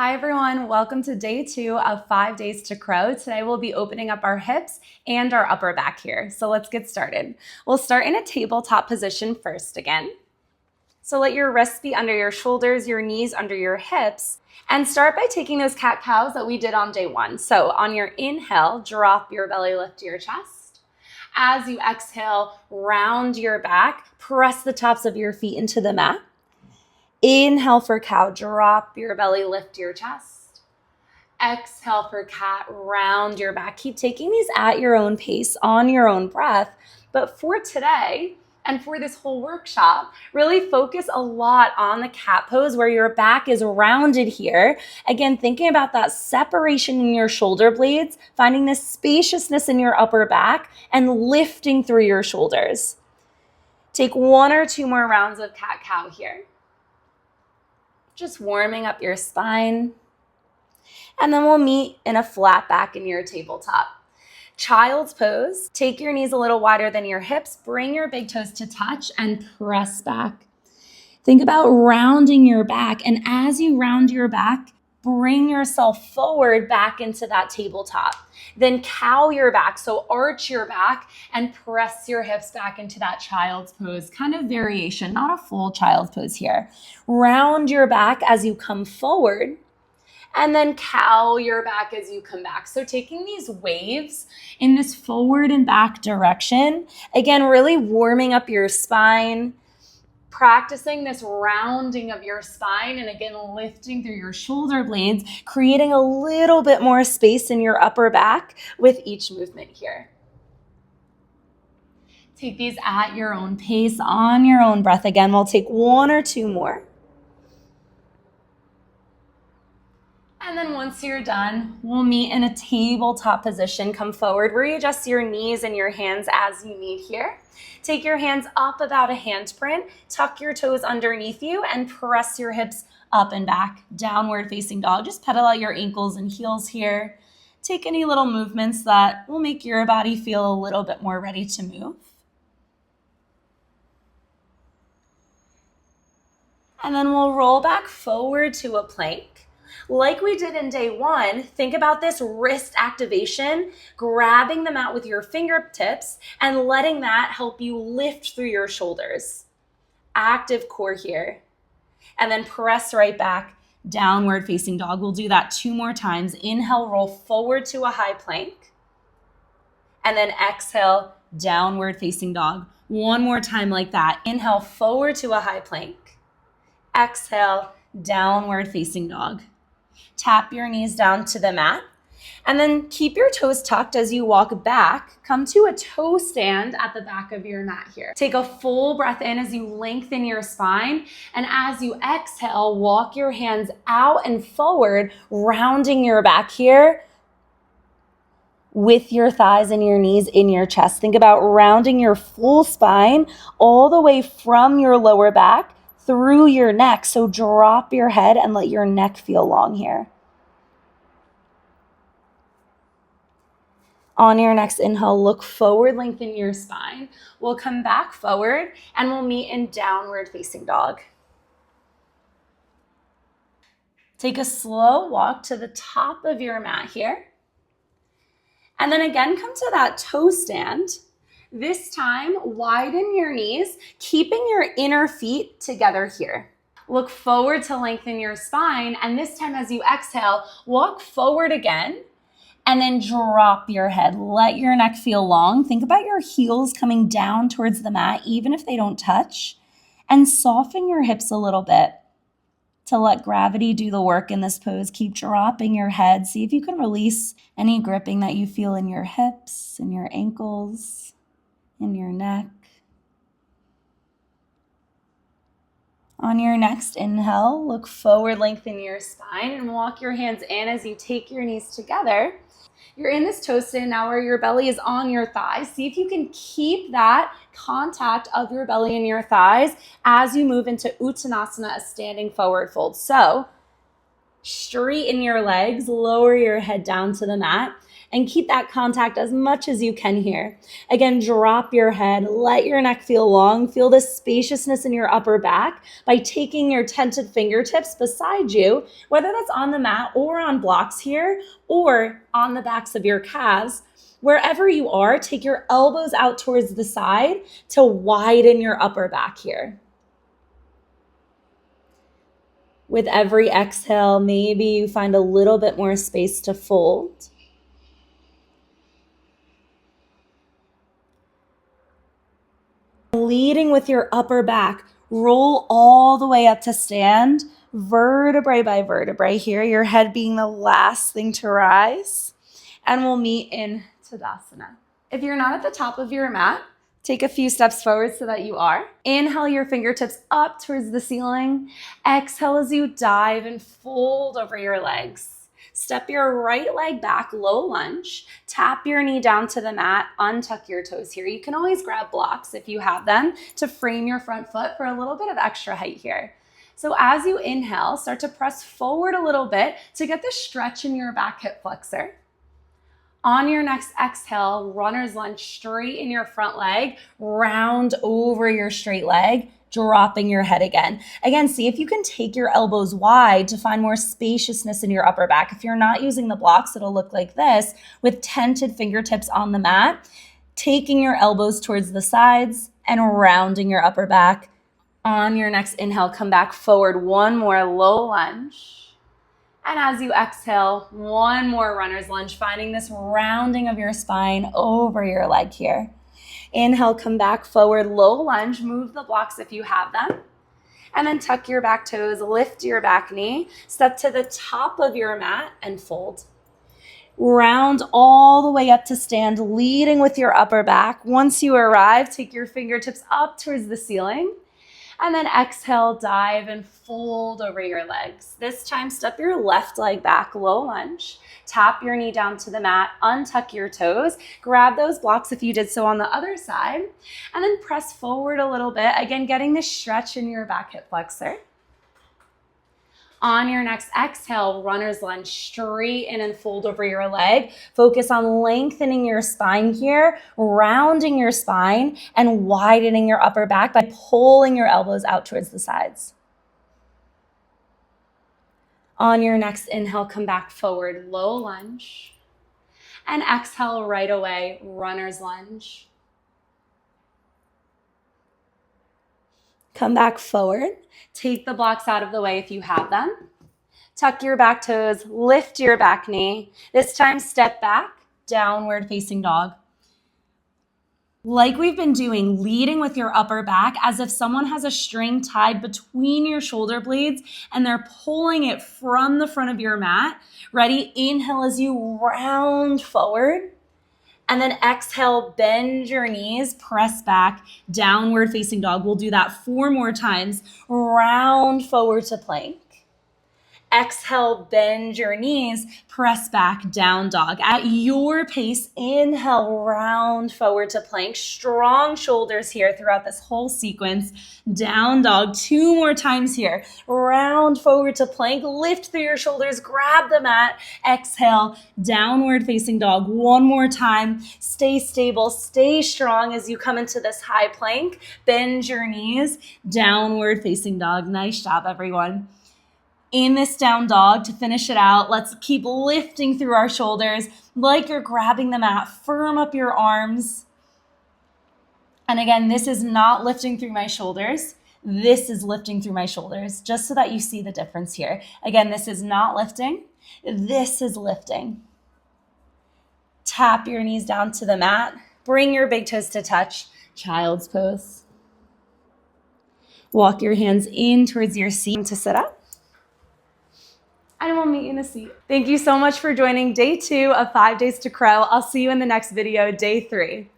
Hi everyone, welcome to day 2 of 5 days to crow. Today we'll be opening up our hips and our upper back here. So let's get started. We'll start in a tabletop position first again. So let your wrists be under your shoulders, your knees under your hips, and start by taking those cat-cows that we did on day 1. So on your inhale, drop your belly, lift your chest. As you exhale, round your back, press the tops of your feet into the mat. Inhale for cow, drop your belly, lift your chest. Exhale for cat, round your back. Keep taking these at your own pace, on your own breath. But for today, and for this whole workshop, really focus a lot on the cat pose where your back is rounded here. Again, thinking about that separation in your shoulder blades, finding this spaciousness in your upper back, and lifting through your shoulders. Take 1 or 2 more rounds of cat-cow here. Just warming up your spine. And then we'll meet in a flat back in your tabletop. Child's pose. Take your knees a little wider than your hips. Bring your big toes to touch and press back. Think about rounding your back. And as you round your back, bring yourself forward back into that tabletop. Then cow your back, so arch your back and press your hips back into that child's pose. Kind of variation, not a full child's pose here. Round your back as you come forward and then cow your back as you come back. So taking these waves in this forward and back direction, again, really warming up your spine, practicing this rounding of your spine, and again, lifting through your shoulder blades, creating a little bit more space in your upper back with each movement here. Take these at your own pace, on your own breath. Again, we'll take 1 or 2 more. And then once you're done, we'll meet in a tabletop position. Come forward, readjust your knees and your hands as you need here. Take your hands up about a handprint, tuck your toes underneath you, and press your hips up and back, downward facing dog. Just pedal out your ankles and heels here. Take any little movements that will make your body feel a little bit more ready to move. And then we'll roll back forward to a plank. Like we did in day 1, think about this wrist activation, grabbing the mat with your fingertips and letting that help you lift through your shoulders. Active core here. And then press right back, downward facing dog. We'll do that 2 more times. Inhale, roll forward to a high plank. And then exhale, downward facing dog. 1 more time like that. Inhale, forward to a high plank. Exhale, downward facing dog. Tap your knees down to the mat, and then keep your toes tucked as you walk back. Come to a toe stand at the back of your mat here. Take a full breath in as you lengthen your spine, and as you exhale, walk your hands out and forward, rounding your back here with your thighs and your knees in your chest. Think about rounding your full spine all the way from your lower back through your neck. So drop your head and let your neck feel long here. On your next inhale, look forward, lengthen your spine. We'll come back forward and we'll meet in downward facing dog. Take a slow walk to the top of your mat here. And then again, come to that toe stand. This time, widen your knees, keeping your inner feet together here. Look forward to lengthen your spine, and this time as you exhale, walk forward again, and then drop your head. Let your neck feel long. Think about your heels coming down towards the mat, even if they don't touch, and soften your hips a little bit to let gravity do the work in this pose. Keep dropping your head. See if you can release any gripping that you feel in your hips and your ankles. In your neck. On your next inhale, look forward, lengthen your spine, and walk your hands in as you take your knees together. You're in this toe stand now where your belly is on your thighs. See if you can keep that contact of your belly and your thighs as you move into Uttanasana, a standing forward fold. So straighten your legs, lower your head down to the mat. and keep that contact as much as you can here. Again, drop your head, let your neck feel long, feel the spaciousness in your upper back by taking your tented fingertips beside you, whether that's on the mat or on blocks here, or on the backs of your calves. Wherever you are, take your elbows out towards the side to widen your upper back here. With every exhale, maybe you find a little bit more space to fold. Leading with your upper back, roll all the way up to stand, vertebrae by vertebrae here, your head being the last thing to rise, and we'll meet in Tadasana. If you're not at the top of your mat, take a few steps forward so that you are. Inhale your fingertips up towards the ceiling. Exhale as you dive and fold over your legs. Step your right leg back, low lunge. Tap your knee down to the mat, untuck your toes here. You can always grab blocks if you have them to frame your front foot for a little bit of extra height here. So as you inhale, start to press forward a little bit to get the stretch in your back hip flexor. On your next exhale, runner's lunge, straighten your front leg, round over your straight leg, dropping your head again. Again, see if you can take your elbows wide to find more spaciousness in your upper back. If you're not using the blocks, it'll look like this with tented fingertips on the mat, taking your elbows towards the sides and rounding your upper back. On your next inhale, come back forward, one more low lunge. And as you exhale, one more runner's lunge, finding this rounding of your spine over your leg here. Inhale, come back forward, low lunge, move the blocks if you have them. And then tuck your back toes, lift your back knee, step to the top of your mat and fold. Round all the way up to stand, leading with your upper back. Once you arrive, take your fingertips up towards the ceiling. And then exhale, dive and fold over your legs. This time, step your left leg back, low lunge. Tap your knee down to the mat, untuck your toes. Grab those blocks if you did so on the other side. And then press forward a little bit. Again, getting the stretch in your back hip flexor. On your next exhale, runner's lunge, straighten and fold over your leg. Focus on lengthening your spine here, rounding your spine, and widening your upper back by pulling your elbows out towards the sides. On your next inhale, come back forward, low lunge. And exhale right away, runner's lunge. Come back forward. Take the blocks out of the way if you have them. Tuck your back toes, lift your back knee. This time, step back, downward facing dog. Like we've been doing, leading with your upper back as if someone has a string tied between your shoulder blades and they're pulling it from the front of your mat. Ready? Inhale as you round forward. And then exhale, bend your knees, press back, downward facing dog. We'll do that 4 more times. Round forward to plank. Exhale, bend your knees, press back, down dog. At your pace, inhale, round forward to plank. Strong shoulders here throughout this whole sequence. Down dog, 2 more times here. Round forward to plank, lift through your shoulders, grab the mat. Exhale, downward facing dog. 1 more time. Stay stable, stay strong as you come into this high plank. Bend your knees, downward facing dog. Nice job, everyone. In this down dog, to finish it out, let's keep lifting through our shoulders like you're grabbing the mat. Firm up your arms. And again, this is not lifting through my shoulders. This is lifting through my shoulders, just so that you see the difference here. Again, this is not lifting. This is lifting. Tap your knees down to the mat. Bring your big toes to touch. Child's pose. Walk your hands in towards your seat to sit up. And we'll meet you in a seat. Thank you so much for joining day 2 of 5 Days to Crow. I'll see you in the next video, day 3.